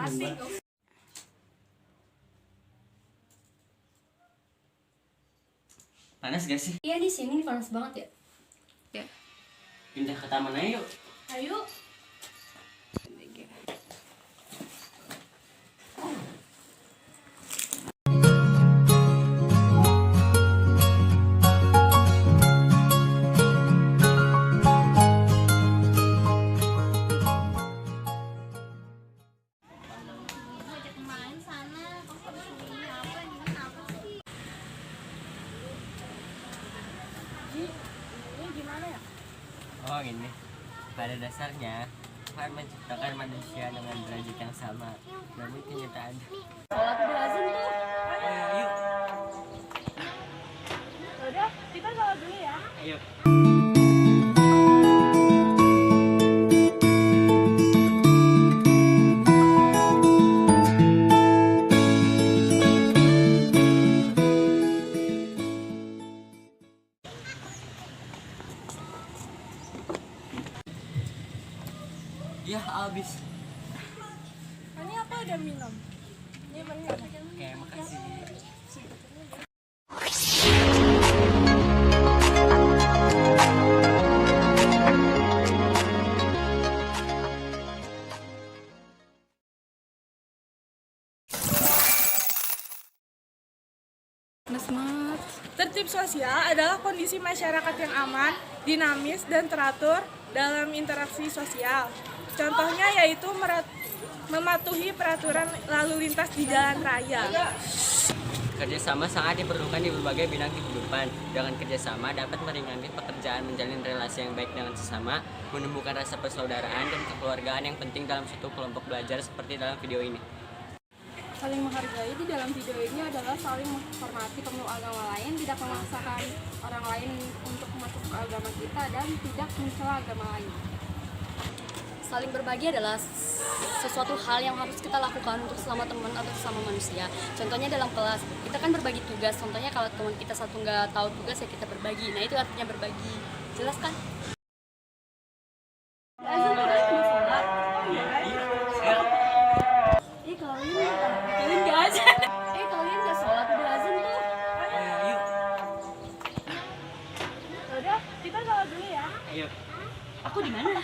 Asik. Panas gak sih? Iya di sini panas banget ya. Pindah ke taman aja yuk. Ayo. Oh gini, pada dasarnya Tuhan menciptakan manusia dengan derajat yang sama. Namun kenyataan. Sholat udah azan tuh. Oh ya, yuk. Udah, kita sholat dulu ya. Ayo. Ya habis. Ini apa udah minum? Ini bener. Oke, makasih. Tertib sosial adalah kondisi masyarakat yang aman, dinamis, dan teratur dalam interaksi sosial. Contohnya yaitu mematuhi peraturan lalu lintas di jalan raya. Kerjasama sangat diperlukan di berbagai bidang kehidupan. Dengan kerjasama dapat meringankan pekerjaan, menjalin relasi yang baik dengan sesama, menumbuhkan rasa persaudaraan dan kekeluargaan yang penting dalam suatu kelompok belajar seperti dalam video ini. Saling menghargai di dalam video ini adalah saling menghormati pemeluk agama lain, tidak memaksakan orang lain untuk masuk ke agama kita, dan tidak mencela agama lain. Saling berbagi adalah sesuatu hal yang harus kita lakukan untuk sesama teman atau sesama manusia. Contohnya dalam kelas, kita kan berbagi tugas. Contohnya kalau teman kita satu nggak tahu tugas ya kita berbagi. Nah itu artinya berbagi. Jelas kan? Kalian nggak aja. Kalian nggak sholat udah azan tuh. Oh ya, yuk. Udah, kita sholat dulu ya. Ayo. Aku di mana?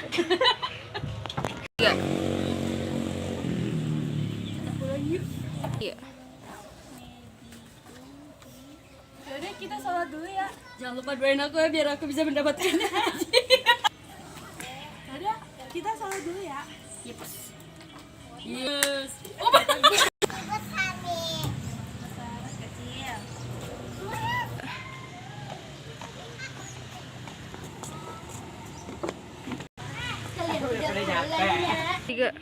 Iya. Udah, kita sholat dulu ya. Jangan lupa doain aku ya biar aku bisa mendapatkan haji. Udah, kita sholat dulu ya. Yes. Tiga.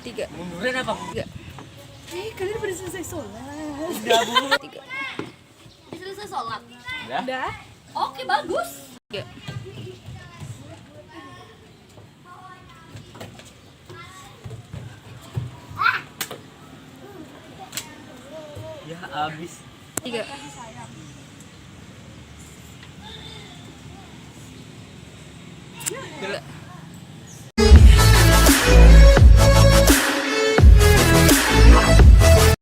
Tiga. Mundurin apa? Kalian udah selesai sholat. Udah, Bu. Tiga. Bisa selesai sholat. Udah. Udah. Oke bagus. Tiga. Ya habis. Tiga. Dua.